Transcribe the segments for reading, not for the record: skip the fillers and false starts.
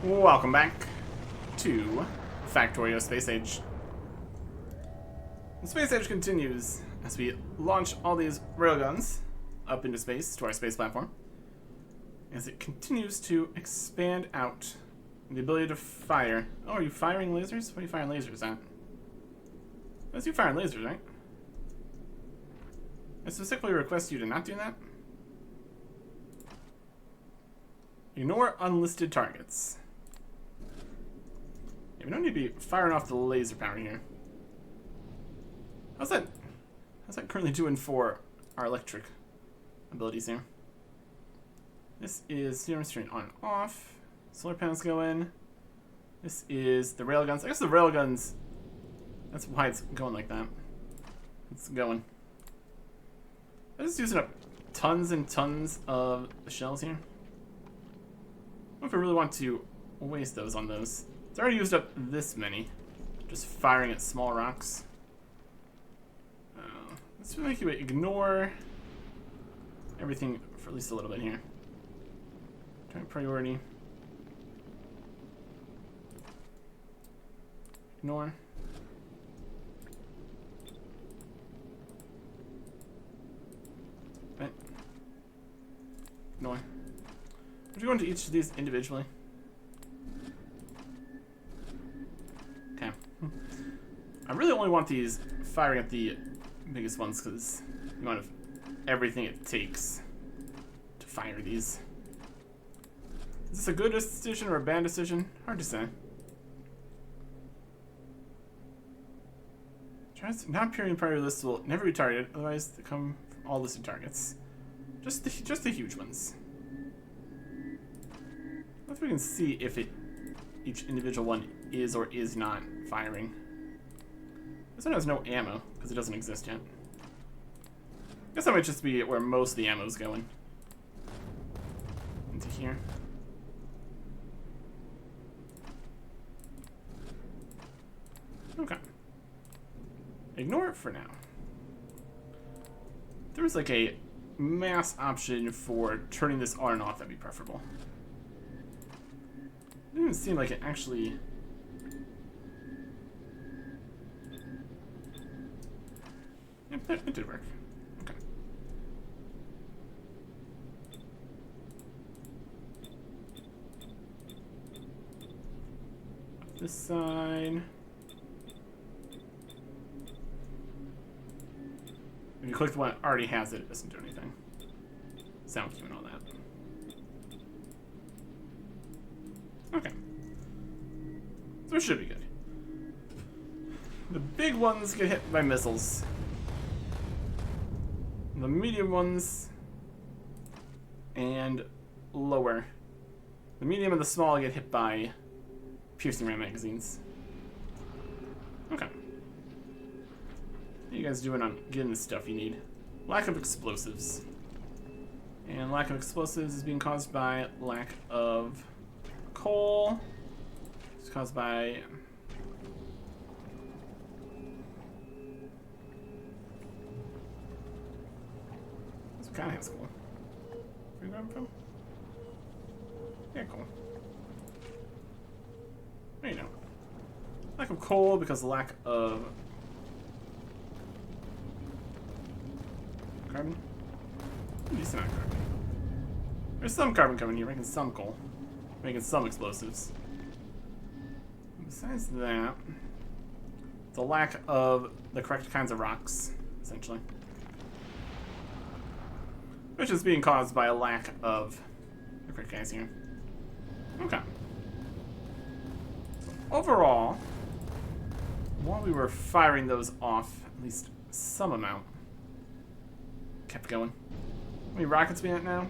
Welcome back to Factorio Space Age. The Space Age continues as we launch all these railguns up into space to our space platform, as it continues to expand out the ability to fire. Oh, are you firing lasers? What are you firing lasers at? That's you firing lasers, right? I specifically request you to not do that. Ignore unlisted targets. Yeah, we don't need to be firing off the laser power here. How's that currently doing for our electric abilities here? This is zero restraint on and off. Solar panels go in. This is the railguns. I guess the railguns, that's why it's going like that. It's going. I'm just using up tons and tons of the shells here. I don't know if I really want to waste those on those. It's already used up this many. Just firing at small rocks. Let's make you ignore everything for at least a little bit here. Turn priority. Ignore. Right. Ignore. Would you go into each of these individually? Okay. I really only want these firing at the biggest ones because the amount of everything it takes to fire these. Is this a good decision or a bad decision? Hard to say. Not appearing in priority lists will never be targeted, otherwise they come from all listed targets. Just the huge ones. Let's we can see if each individual one is or is not firing. This one has no ammo because it doesn't exist yet. I guess that might just be where most of the ammo is going. Into here. Okay. Ignore it for now. If there was like a mass option for turning this on and off, that'd be preferable. It didn't even seem like it actually... Yeah, it did work. Okay. This side. If you click the one that already has it, it doesn't do anything. Sound cue and all that. Okay. So it should be good. The big ones get hit by missiles. The medium ones and lower. The medium and the small get hit by piercing ram magazines. Okay. What are you guys doing on getting the stuff you need? Lack of explosives. And lack of explosives is being caused by lack of coal. It's caused by... This kind of has coal. Where you grabbing from? Yeah, coal. There you go. Lack of coal because of lack of... Carbon? Decent amount of carbon. There's some carbon coming here, making some coal. Making some explosives. Besides that, the lack of the correct kinds of rocks, essentially. Which is being caused by a lack of the correct guys here. Okay. Overall, while we were firing those off, at least some amount, kept going. How many rockets we at now?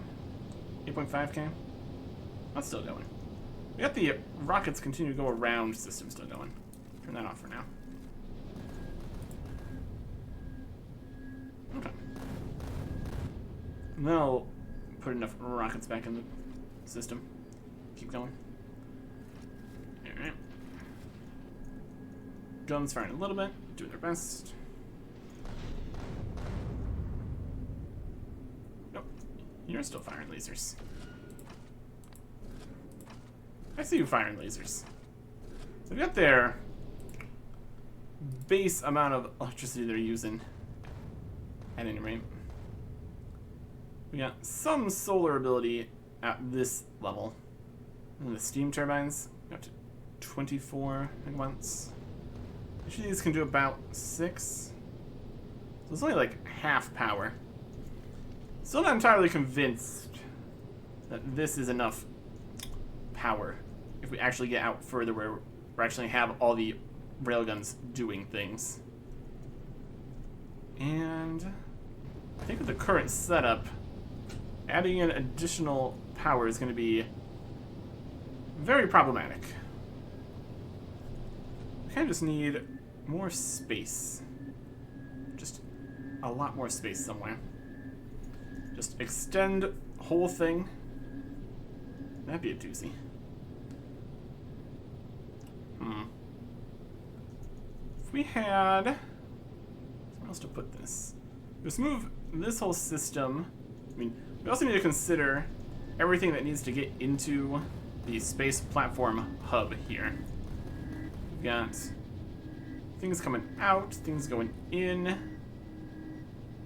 8.5k? That's still going. We got the rockets continue to go around system still going. Turn that off for now. Okay. And then I'll put enough rockets back in the system. Keep going. Alright. Guns firing a little bit, doing their best. Nope. You're still firing lasers. I see you firing lasers. So we got their base amount of electricity they're using at any rate. We got some solar ability at this level. And the steam turbines got to 24 megawatts. Each of these can do about 6. So it's only like half power. Still not entirely convinced that this is enough power if we actually get out further where we actually have all the railguns doing things. And I think with the current setup, adding in additional power is going to be very problematic. We kind of just need more space. Just a lot more space somewhere. Just extend the whole thing. That'd be a doozy. If we had somewhere else to put this, just move this whole system. I mean, we also need to consider everything that needs to get into the space platform hub here. We've got things coming out, things going in.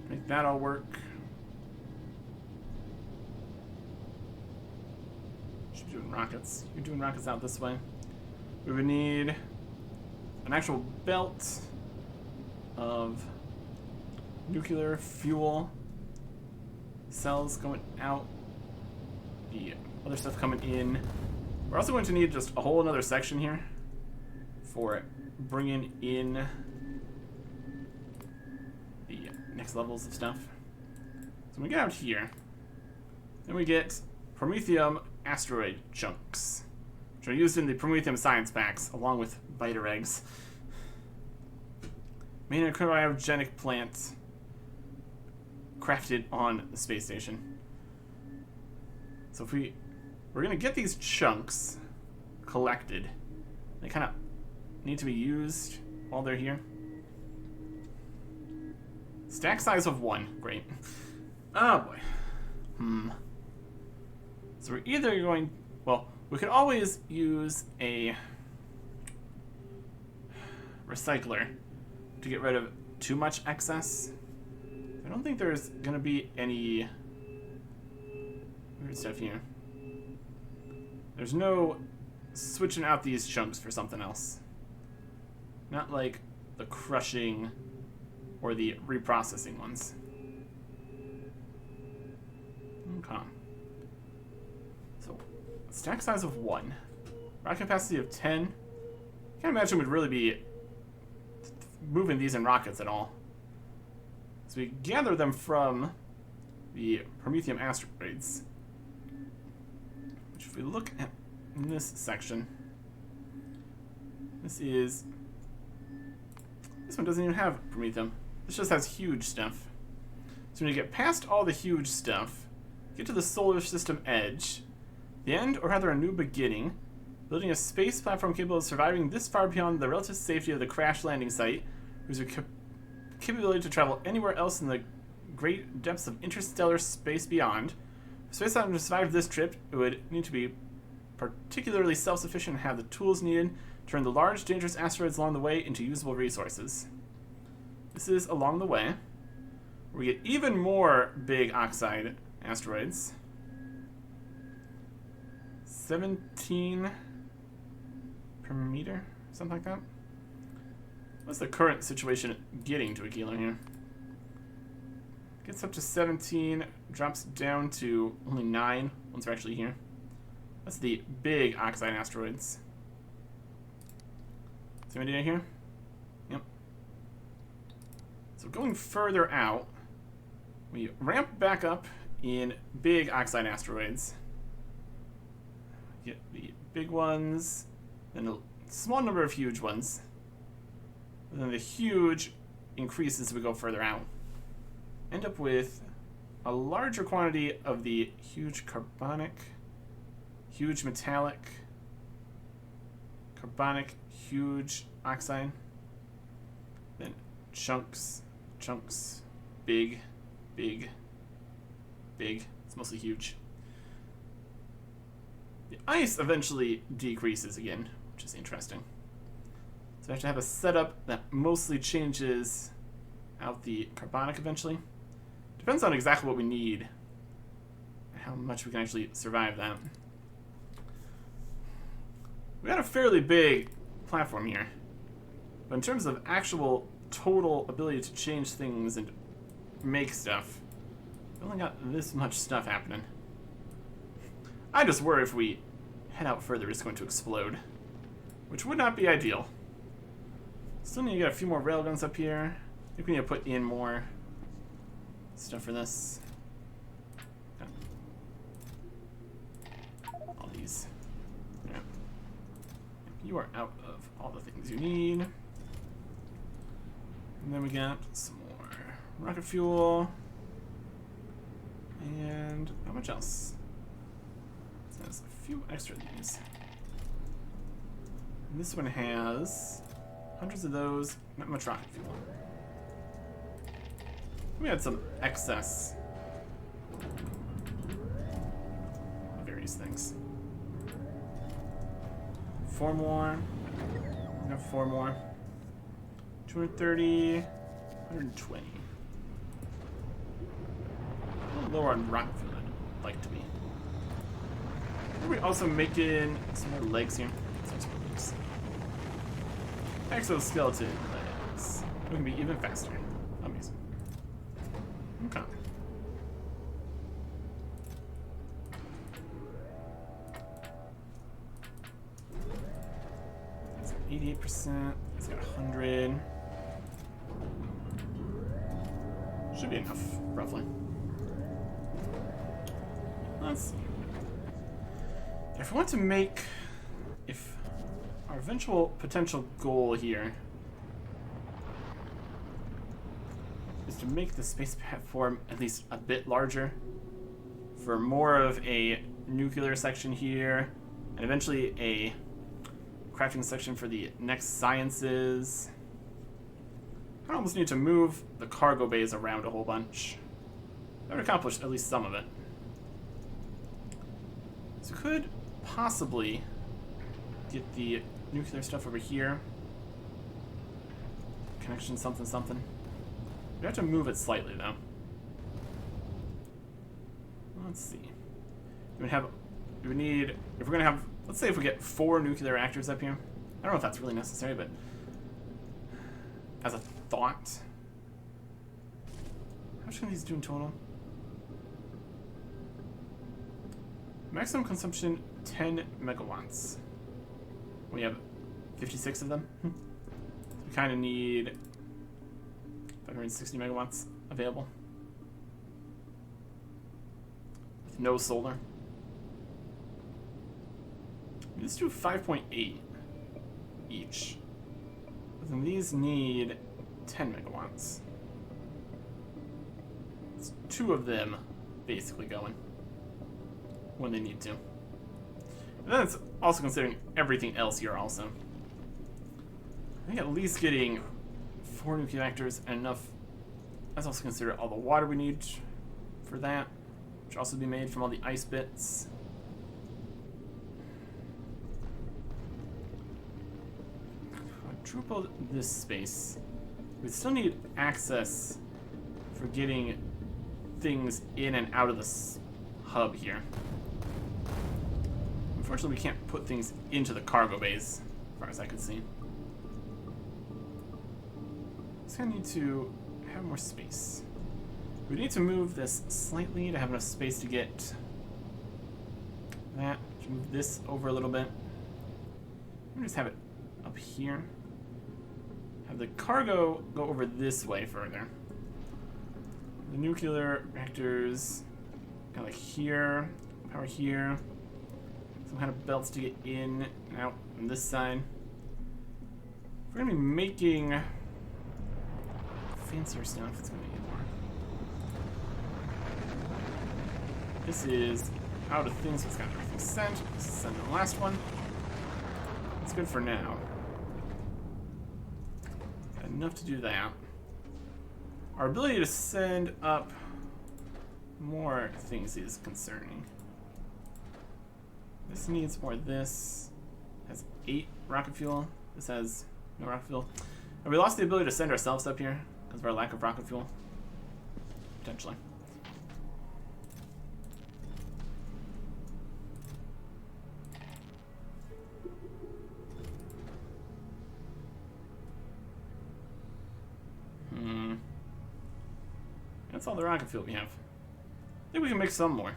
Make that all work. Should be doing rockets. You're doing rockets out this way. We would need an actual belt of nuclear fuel cells going out. The other stuff coming in. We're also going to need just a whole another section here for bringing in the next levels of stuff. So when we get out here, then we get Promethium asteroid chunks, which are used in the Promethium science packs along with biter eggs. Main cryogenic plant crafted on the space station. So if we're gonna get these chunks collected, they kind of need to be used while they're here. Stack size of 1, great. Oh boy. So we're either going, well, we could always use a recycler to get rid of too much excess. I don't think there's gonna be any weird stuff here. There's no switching out these chunks for something else. Not like the crushing or the reprocessing ones. Okay. So, stack size of 1. Rocket capacity of 10. Can't imagine we'd really be moving these in rockets at all. So we gather them from the Promethium asteroids. Which if we look at this section, this one doesn't even have Promethium. This just has huge stuff. So when you get past all the huge stuff, get to the solar system edge, the end, or rather a new beginning, building a space platform capable of surviving this far beyond the relative safety of the crash landing site, whose capability to travel anywhere else in the great depths of interstellar space beyond. For space to survive this trip, it would need to be particularly self-sufficient and have the tools needed to turn the large, dangerous asteroids along the way into usable resources. This is along the way. We get even more big oxide asteroids. 17 per meter, something like that. What's the current situation getting to a kilo here? Gets up to 17, drops down to only 9 once we're actually here. That's the big oxide asteroids. See what I did here? Yep. So going further out, we ramp back up in big oxide asteroids. Get the big ones, then a small number of huge ones. And then the huge increases as we go further out. End up with a larger quantity of the huge carbonic, huge metallic, carbonic, huge oxide. Then chunks, big, big, big. It's mostly huge. The ice eventually decreases again, which is interesting. So I have to have a setup that mostly changes out the carbonic eventually. Depends on exactly what we need and how much we can actually survive that. We got a fairly big platform here, but in terms of actual total ability to change things and make stuff, we only got this much stuff happening. I just worry if we head out further, it's going to explode, which would not be ideal. Still need to get a few more railguns up here. I think we need to put in more stuff for this. Okay. All these. Yeah. You are out of all the things you need. And then we got some more rocket fuel. And how much else? There's a few extra of these. And this one has hundreds of those, not much rocket fuel. We had some excess of various things. 4 more. We have 4 more. 230, 120. A little lower on rocket fuel than I'd like to be. Are we also making some more legs here? Legs. Exoskeleton legs. We can be even faster. Amazing. Okay. That's got 88%. It's got 100. Should be enough, roughly. Let's see. If we want to make, if our eventual potential goal here is to make the space platform at least a bit larger for more of a nuclear section here, and eventually a crafting section for the next sciences, I almost need to move the cargo bays around a whole bunch. That would accomplish at least some of it. So could possibly get the nuclear stuff over here. Connection something something. We have to move it slightly though. Let's see. We would need, if we're gonna have, let's say if we get 4 nuclear reactors up here. I don't know if that's really necessary, but as a thought. How much can these do in total? Maximum consumption 10 megawatts. We have 56 of them. We kind of need 560 megawatts available. With no solar. These do 5.8 each. But then these need 10 megawatts. It's 2 of them basically going when they need to. And then it's also considering everything else here also. I think at least getting 4 nuclear reactors and enough. Let's also consider all the water we need for that, which also be made from all the ice bits. Quadruple this space. We still need access for getting things in and out of this hub here. Unfortunately, we can't put things into the cargo bays, as far as I can see. So I need to have more space. We need to move this slightly to have enough space to get that. Move this over a little bit. I'm gonna just have it up here. Have the cargo go over this way further. The nuclear reactors kind of like here, power here. Some kind of belts to get in and out on this side. If we're gonna be making fancier stuff, it's gonna need more. This is out of things, so it's got everything sent. Let's send the last one. It's good for now. Got enough to do that. Our ability to send up more things is concerning. This needs more of this. Has 8 rocket fuel. This has no rocket fuel. Have we lost the ability to send ourselves up here because of our lack of rocket fuel? Potentially. That's all the rocket fuel we have. I think we can make some more.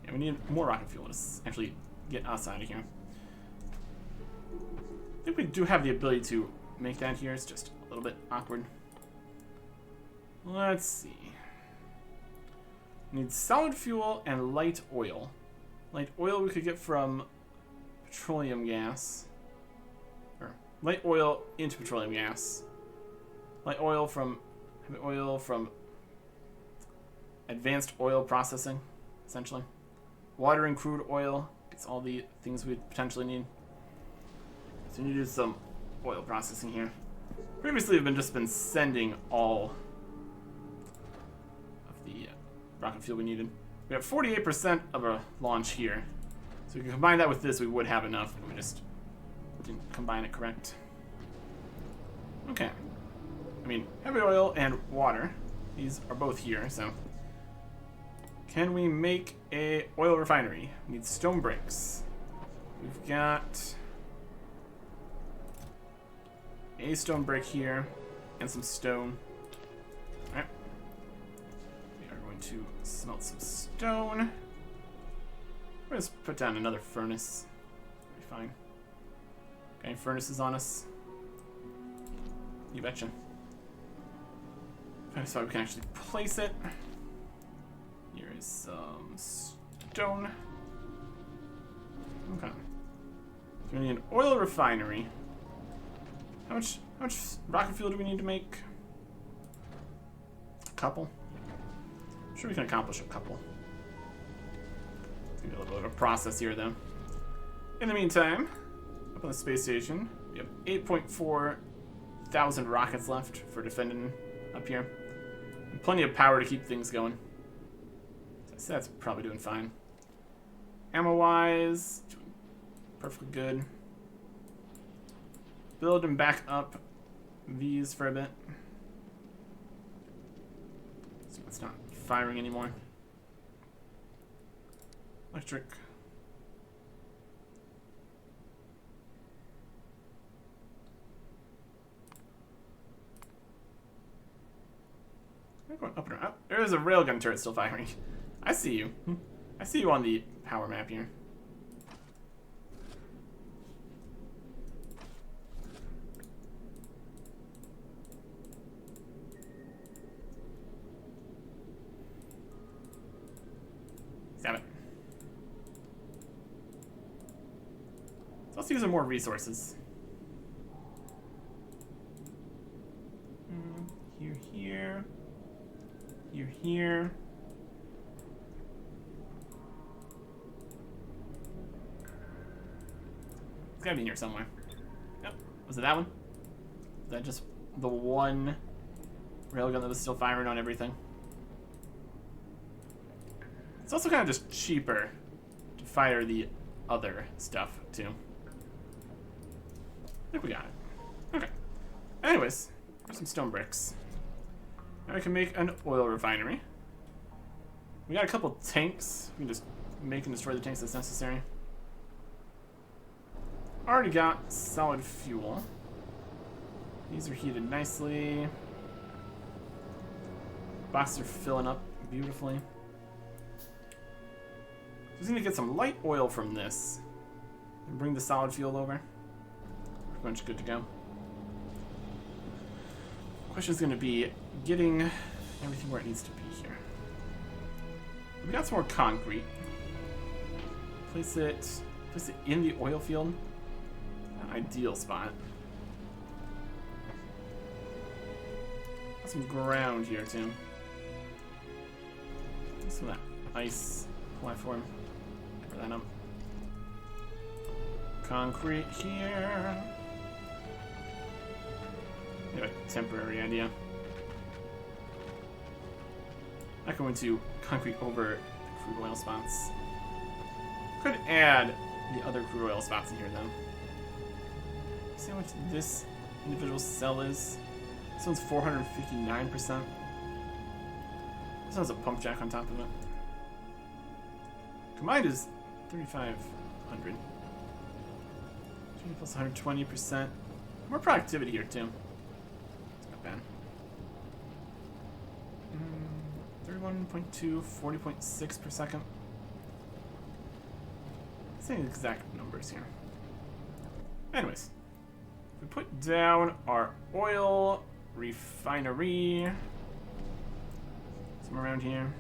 Yeah, we need more rocket fuel to actually get us out of here. I think we do have the ability to make that here. It's just a little bit awkward. Let's see. We need solid fuel and light oil. Light oil we could get from petroleum gas. Or light oil into petroleum gas. Light oil from heavy oil from advanced oil processing, essentially. Water and crude oil. It's all the things we potentially need. So we need to do some oil processing here. Previously, we've just been sending all of the rocket fuel we needed. We have 48% of our launch here. So we can combine that with this, we would have enough, but we just didn't combine it correct. Okay. I mean, heavy oil and water. These are both here, so. Can we make a oil refinery? We need stone bricks. We've got a stone brick here and some stone. Alright. We are going to smelt some stone. We're just put down another furnace. That'll be fine. Got any furnaces on us? You betcha. Okay, so we can actually place it. Here is some stone. Okay. So we need an oil refinery. How much rocket fuel do we need to make? A couple. I'm sure we can accomplish a couple. It's gonna be a little bit of a process here, though. In the meantime, up on the space station, we have 8.4 thousand rockets left for defending up here. And plenty of power to keep things going. So that's probably doing fine. Ammo-wise, doing perfectly good. Build and back up these for a bit. So it's not firing anymore. Electric. We're going up and around. There is a railgun turret still firing. I see you. I see you on the power map here. Damn it. So let's use some more resources. Here. Here. It's gotta be in here somewhere. Yep. Was it that one? Is that just the one railgun that was still firing on everything? It's also kind of just cheaper to fire the other stuff, too. I think we got it. Okay. Anyways, here's some stone bricks. Now we can make an oil refinery. We got a couple tanks. We can just make and destroy the tanks that's necessary. Already got solid fuel. These are heated nicely. Boxes are filling up beautifully. Just need to get some light oil from this and bring the solid fuel over. Pretty much good to go. Question's going to be getting everything where it needs to be here. We got some more concrete. Place it in the oil field. An ideal spot. Got some ground here too. Some of that ice platform. Cover that up. Concrete here. We have a temporary idea. Not going to concrete over the crude oil spots. Could add the other crude oil spots in here, though. See how much this individual cell is? This one's 459%. This one's a pump jack on top of it. Combined is 3,500. Plus 120%. More productivity here, too. It's not bad. 31.2, 40.6 per second. Saying exact numbers here. Anyways, we put down our oil refinery somewhere around here.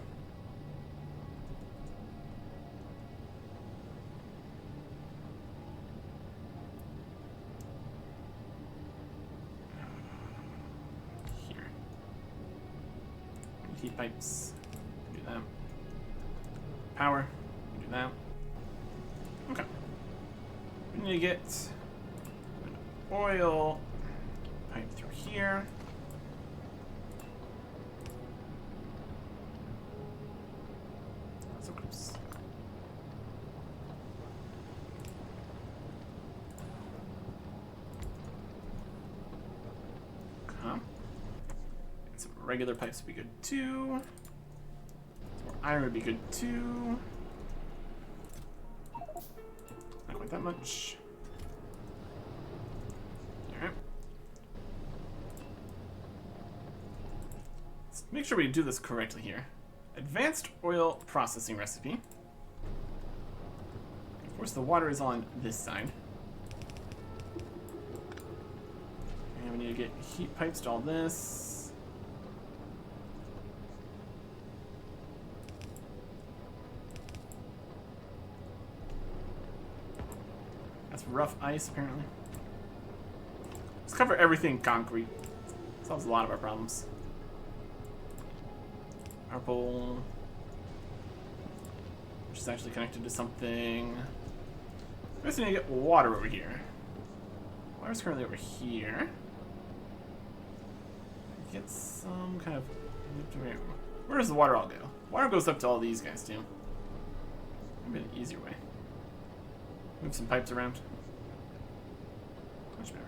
Here. Heat pipes. Do that. Power. Do that. Okay. We need to get an oil pipe through here. So close. And some regular pipes would be good too. Some more iron would be good too. Not quite that much. Alright. Let's make sure we do this correctly here. Advanced oil processing recipe. Of course, the water is on this side. And we need to get heat pipes to all this. That's rough ice, apparently. Let's cover everything concrete. Solves a lot of our problems. Purple. Which is actually connected to something. I guess we need to get water over here. Water's currently over here. Get some kind of... Where does the water all go? Water goes up to all these guys, too. Maybe an easier way. Move some pipes around. Much better.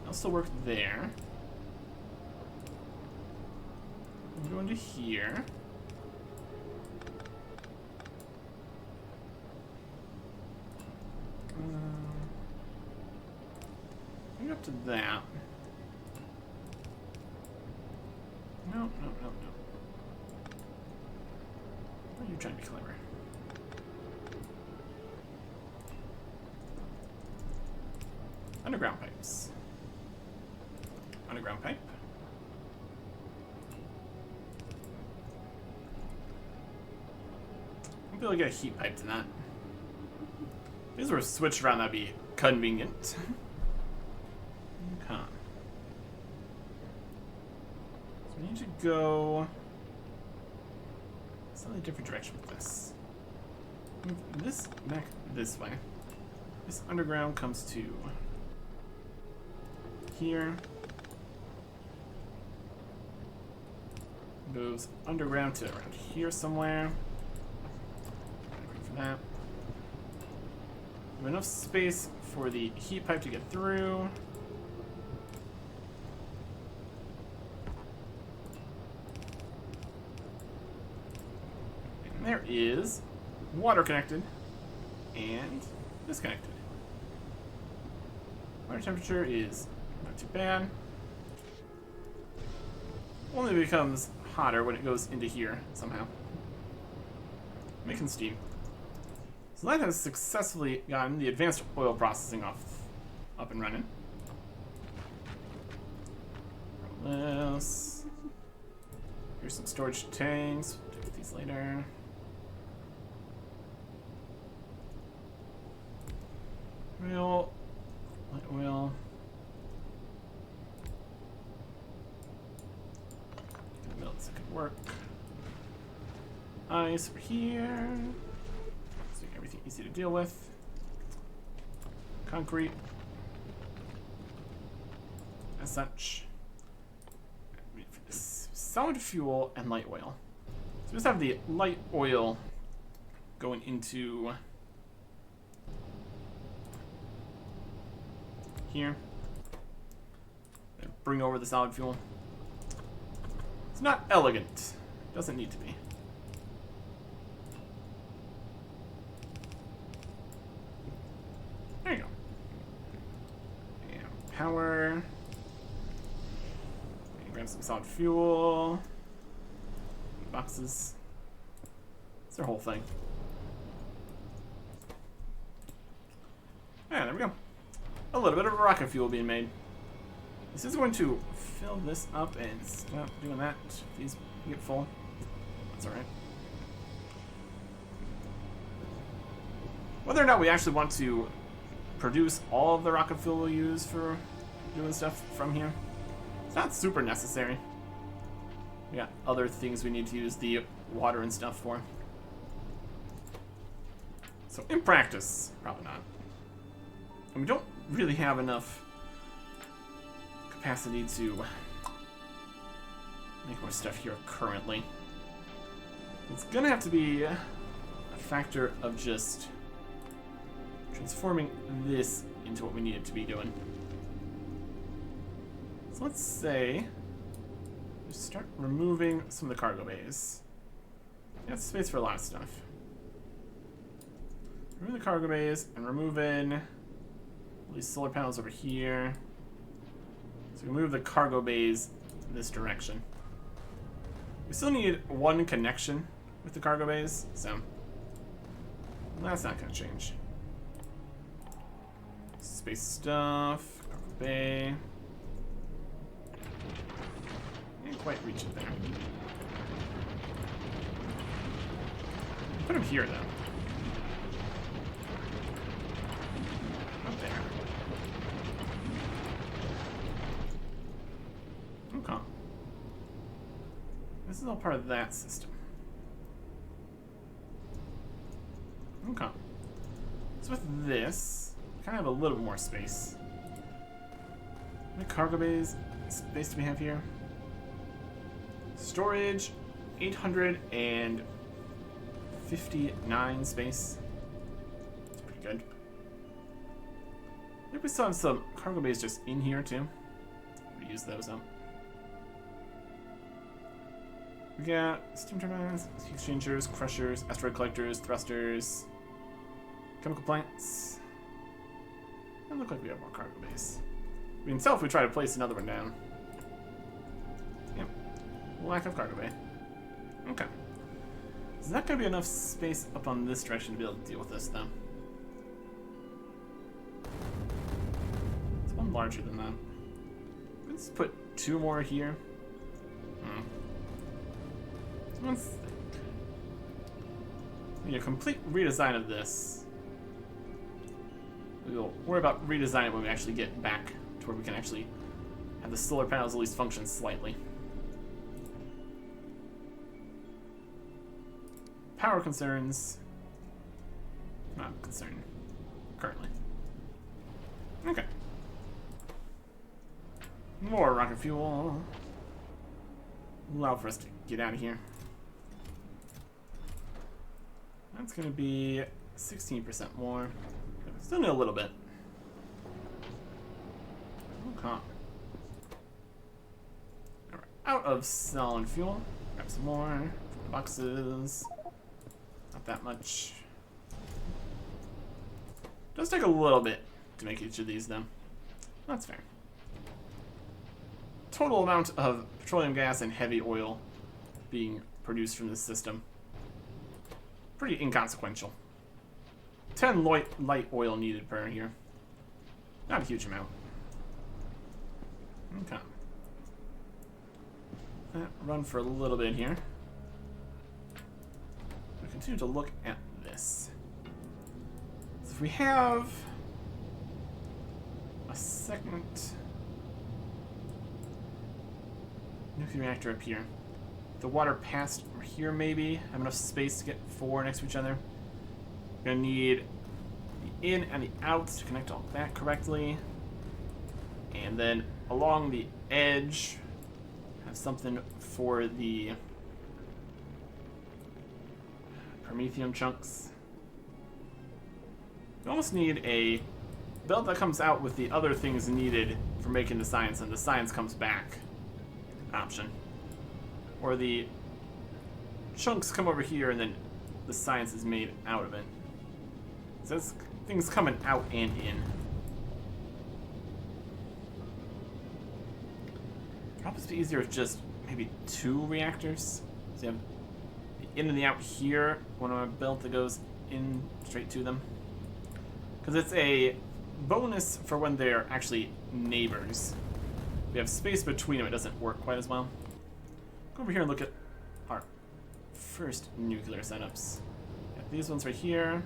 I'll still work there. We'll go into here. Bring it up to that. No, no, no, no. Why are you trying to be clever? Underground pipes. Underground pipe. I'll be able to get a heat pipe to that. If these were switched around, that'd be convenient. Okay. So we need to go a slightly different direction with this. Move this back this way. This underground comes to here. Goes underground to around here somewhere. For that. We have enough space for the heat pipe to get through. And there is water connected and disconnected. Water temperature is not too bad. Only becomes hotter when it goes into here somehow. Making steam. So that has successfully gotten the advanced oil processing up and running. This. Here's some storage tanks. We'll take these later. Oil. Light oil. This could work. Ice over here. So everything easy to deal with. Concrete. As such. solid fuel and light oil. So we just have the light oil going into here. And bring over the solid fuel. It's not elegant. Doesn't need to be. There you go. And power. And grab some solid fuel. Boxes. It's their whole thing. And there we go. A little bit of rocket fuel being made. This is going to fill this up and stop doing that. These get full. That's alright. Whether or not we actually want to produce all of the rocket fuel we'll use for doing stuff from here, it's not super necessary. We got other things we need to use the water and stuff for. So in practice, probably not. And we don't really have enough capacity to make more stuff here currently. It's gonna have to be a factor of just transforming this into what we need it to be doing. So let's say just start removing some of the cargo bays. That's space for a lot of stuff. Remove the cargo bays and removing these solar panels over here. So we move the cargo bays this direction. We still need one connection with the cargo bays, so that's not going to change. Space stuff, cargo bay. Can't quite reach it there. Put him here, though. Up there. Okay. This is all part of that system. Okay. So with this, we kind of have a little bit more space. How many cargo bays space do we have here? Storage, 859 space. That's pretty good. I think we still have some cargo bays just in here too. We use those up. We got steam turbines, heat exchangers, crushers, asteroid collectors, thrusters, chemical plants. Doesn't look like we have more cargo bays. We can tell if we try to place another one down. Yep. Lack of cargo bay. Okay. Is that going to be enough space up on this direction to be able to deal with this, though? It's one larger than that. Let's put two more here. Let's need a complete redesign of this. We'll worry about redesigning when we actually get back to where we can actually have the solar panels at least function slightly. Power concerns. Not a concern currently. Okay. More rocket fuel. Allow for us to get out of here. That's going to be 16% more. Still need a little bit. Okay. Alright, out of solid fuel. Grab some more. Boxes. Not that much. Does take a little bit to make each of these, though. That's fair. Total amount of petroleum gas and heavy oil being produced from this system. Pretty inconsequential. 10 light oil needed per here. Not a huge amount. Okay. Run for a little bit here. We continue to look at this. So if we have a second nuclear reactor up here, the water passed over here maybe, have enough space to get four next to each other. We're gonna need the in and the outs to connect all that correctly. And then along the edge, Have something for the Promethium chunks. We almost need a belt that comes out with the other things needed for making the science, and the science comes back option. Or the chunks come over here and then the science is made out of it. So that's things coming out and in. Probably be easier with just maybe 2 reactors. So you have the in and the out here, one on a belt that goes in straight to them. Because it's a bonus for when they're actually neighbors. If we have space between them, it doesn't work quite as well. Go over here and look at our first nuclear setups. Got these ones right here.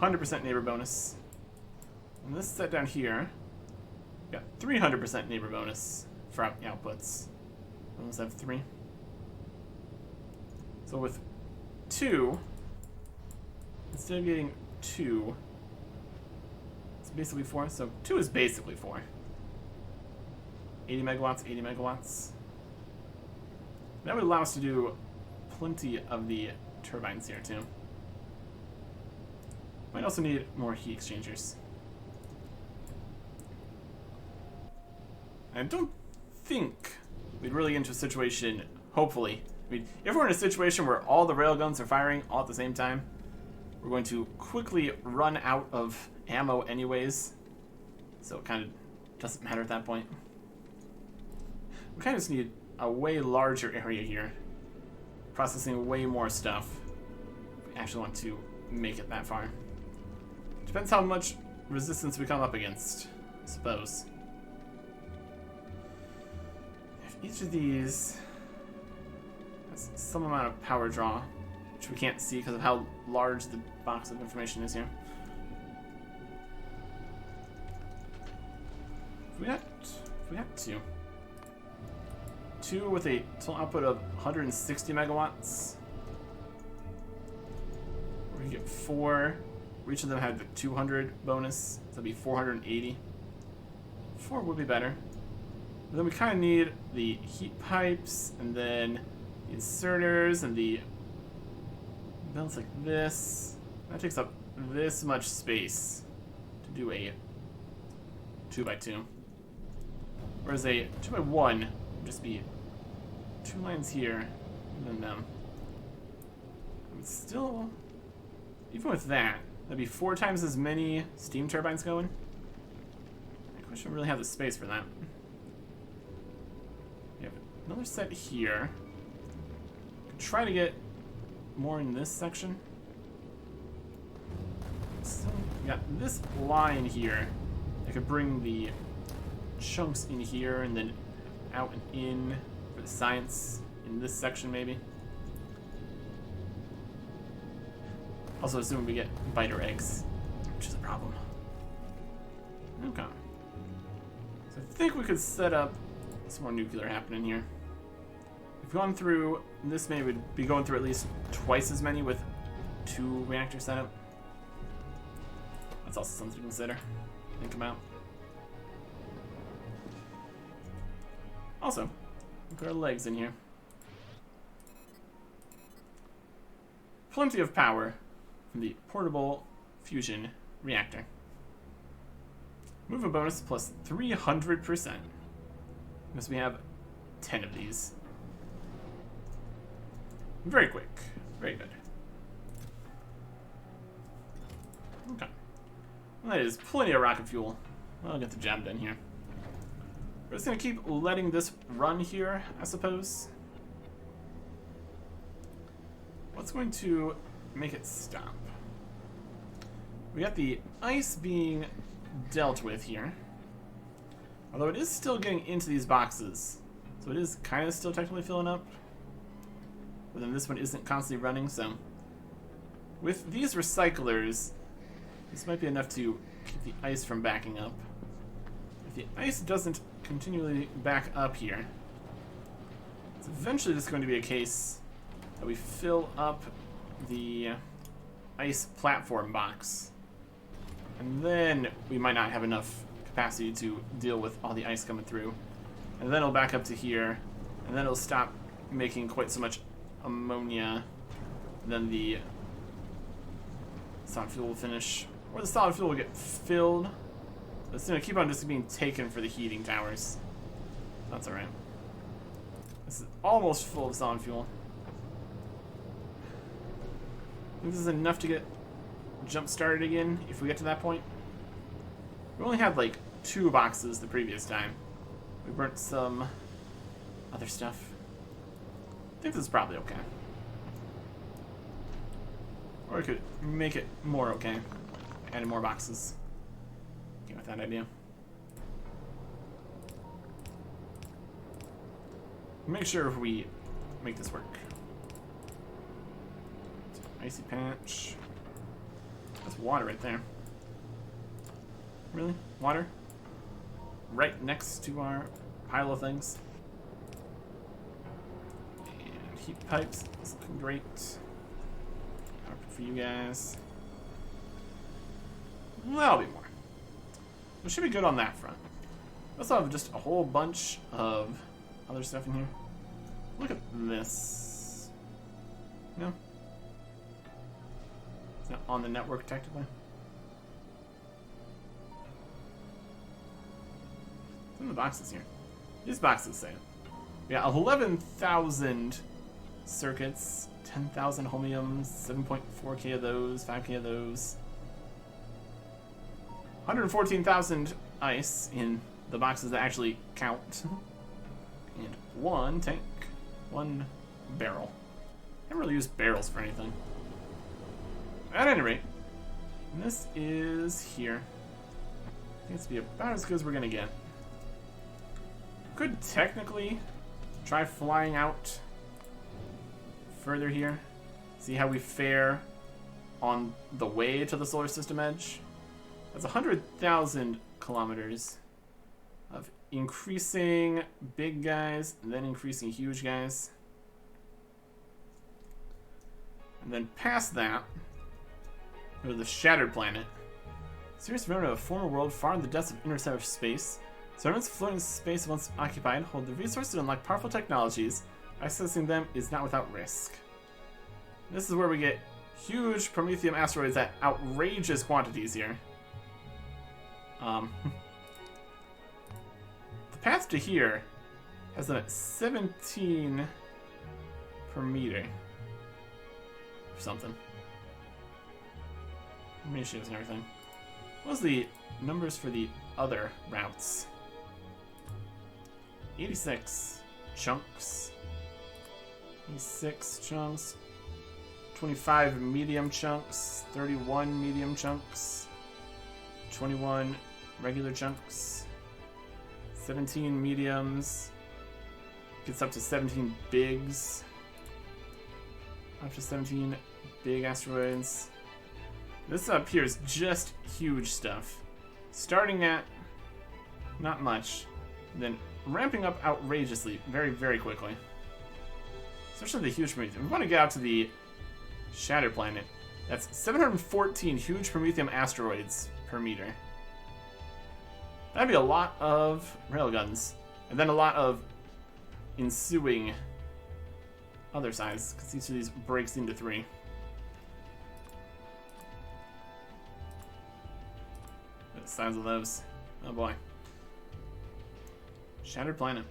100% neighbor bonus. And this set down here, got 300% neighbor bonus for outputs. Almost have 3. So with 2, instead of getting 2, it's basically 4. So 2 is basically 4. 80 megawatts, 80 megawatts. That would allow us to do plenty of the turbines here too. Might also need more heat exchangers. I don't think we'd really get into a situation, hopefully. I mean, if we're in a situation where all the railguns are firing all at the same time, we're going to quickly run out of ammo anyways. So it kind of doesn't matter at that point. We kind of just need a way larger area here. Processing way more stuff. If we actually want to make it that far. Depends how much resistance we come up against, I suppose. If each of these has some amount of power draw, which we can't see because of how large the box of information is here. If we got 2. 2 with a total output of 160 megawatts. We get 4. Each of them had the 200 bonus, so that'd be 480. 4 would be better. But then we kind of need the heat pipes, and then the inserters, and the belts like this. That takes up this much space to do a 2x2. Whereas a 2x1 would just be 2 lines here, and then them. And still, even with that, that'd be 4 times as many steam turbines going. I wish I really have the space for that. We have another set here. Could try to get more in this section. So we got this line here. I could bring the chunks in here and then out and in for the science in this section maybe. Also assuming we get biter eggs, which is a problem. Okay. So I think we could set up some more nuclear happening here. We've gone through, this may would be going through at least twice as many with 2 reactor setup. That's also something to consider, think about. Also, look at our legs in here. Plenty of power from the portable fusion reactor. Movement bonus plus 300%. Because we have 10 of these. Very quick. Very good. Okay. Well, that is plenty of rocket fuel. I'll get the job done here. We're just going to keep letting this run here, I suppose. What's going to make it stop? We got the ice being dealt with here. Although it is still getting into these boxes. So it is kind of still technically filling up. But then this one isn't constantly running, so. With these recyclers, this might be enough to keep the ice from backing up. If the ice doesn't continually back up here, it's eventually just going to be a case that we fill up the ice platform box. And then we might not have enough capacity to deal with all the ice coming through. And then it'll back up to here, and then it'll stop making quite so much ammonia. And then the solid fuel will finish, or the solid fuel will get filled. But it's going to keep on just being taken for the heating towers. That's alright. This is almost full of solid fuel. I think this is enough to get jump started again if we get to that point. We only had like 2 boxes the previous time. We burnt some other stuff. I think this is probably okay. Or we could make it more okay. Adding more boxes. Okay with that idea. Make sure we make this work. Icy patch. That's water right there. Really? Water? Right next to our pile of things. And heat pipes. That's looking great. Power for you guys. That'll be more. We should be good on that front. We also have just a whole bunch of other stuff in here. Look at this. No? It's not on the network technically. What's in the boxes here? These boxes say it. We got 11,000 circuits, 10,000 holmiums, 7.4k of those, 5k of those. 114,000 ice in the boxes that actually count. And 1 tank, 1 barrel. I haven't really used barrels for anything. At any rate, this is here. I think it's be about as good as we're gonna get. Could technically try flying out further here. See how we fare on the way to the solar system edge. That's 100,000 kilometers of increasing big guys, and then increasing huge guys. And then past that, go to the Shattered Planet. Serious remnant of a former world far in the depths of interstellar space. Servants floating in space once occupied hold the resources to unlock powerful technologies. Accessing them is not without risk. This is where we get huge Promethium asteroids at outrageous quantities here. The path to here has them at 17 per meter. Or something. Ratios and everything. What was the numbers for the other routes? 86 chunks. 86 chunks. 25 medium chunks. 31 medium chunks. 21 regular chunks. 17 mediums. Gets up to 17 bigs. Up to 17 big asteroids. This up here is just huge stuff. Starting at not much, then ramping up outrageously very, very quickly. Especially the huge Promethium. We want to get out to the Shattered Planet. That's 714 huge Promethium asteroids per meter. That'd be a lot of railguns. And then a lot of ensuing other sides, because each of these breaks into 3. The size of those. Oh boy. Shattered Planet.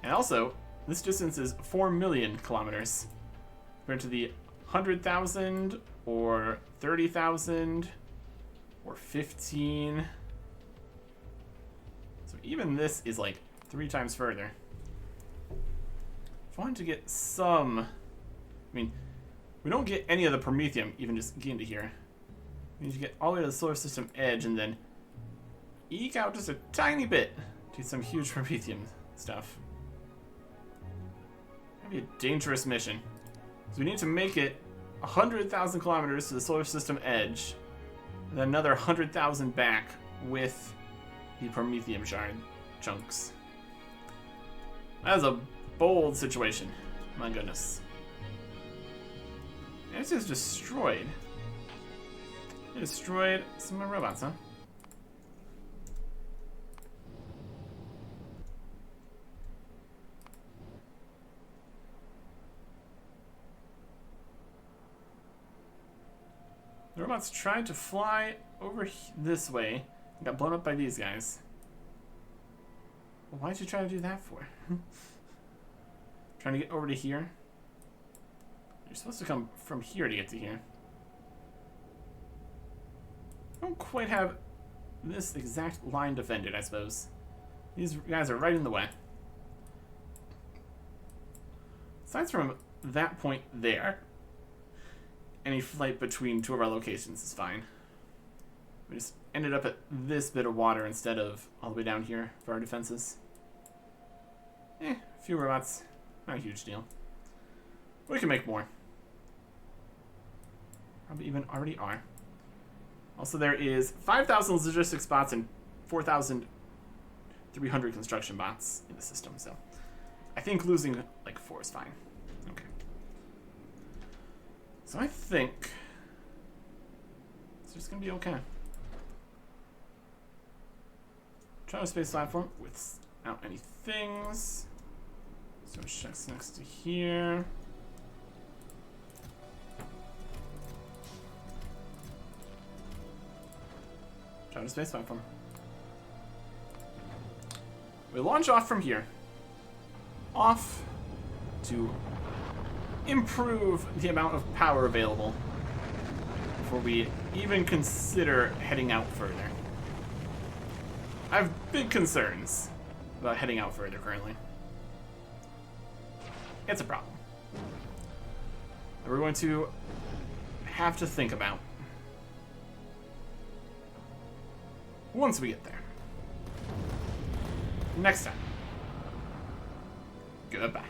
And also, this distance is 4 million kilometers. Compared to the 100,000 or 30,000 or 15. So even this is like 3 times further. If I wanted to get some... I mean, we don't get any of the Promethium even just getting to here. We need to get all the way to the solar system edge and then eke out just a tiny bit to some huge Promethium stuff. That'd be a dangerous mission. So we need to make it 100,000 kilometers to the solar system edge, and then another 100,000 back with the Promethium shard chunks. That is a bold situation. My goodness. And it's just destroyed. You destroyed some of my robots, huh? The robots tried to fly over this way and got blown up by these guys. Well, why'd you try to do that for? Trying to get over to here? You're supposed to come from here to get to here. I don't quite have this exact line defended, I suppose. These guys are right in the way. Aside from that point there, any flight between two of our locations is fine. We just ended up at this bit of water instead of all the way down here for our defenses. A few robots. Not a huge deal. We can make more. Probably even already are. Also, there is 5,000 logistics bots and 4,300 construction bots in the system, so I think losing like 4 is fine. Okay. So I think it's just gonna be okay. Try a space platform without any things. So checks next to here. Try a space platform. We launch off from here. Off to improve the amount of power available before we even consider heading out further. I have big concerns about heading out further currently. It's a problem that we're going to have to think about once we get there. Next time. Goodbye.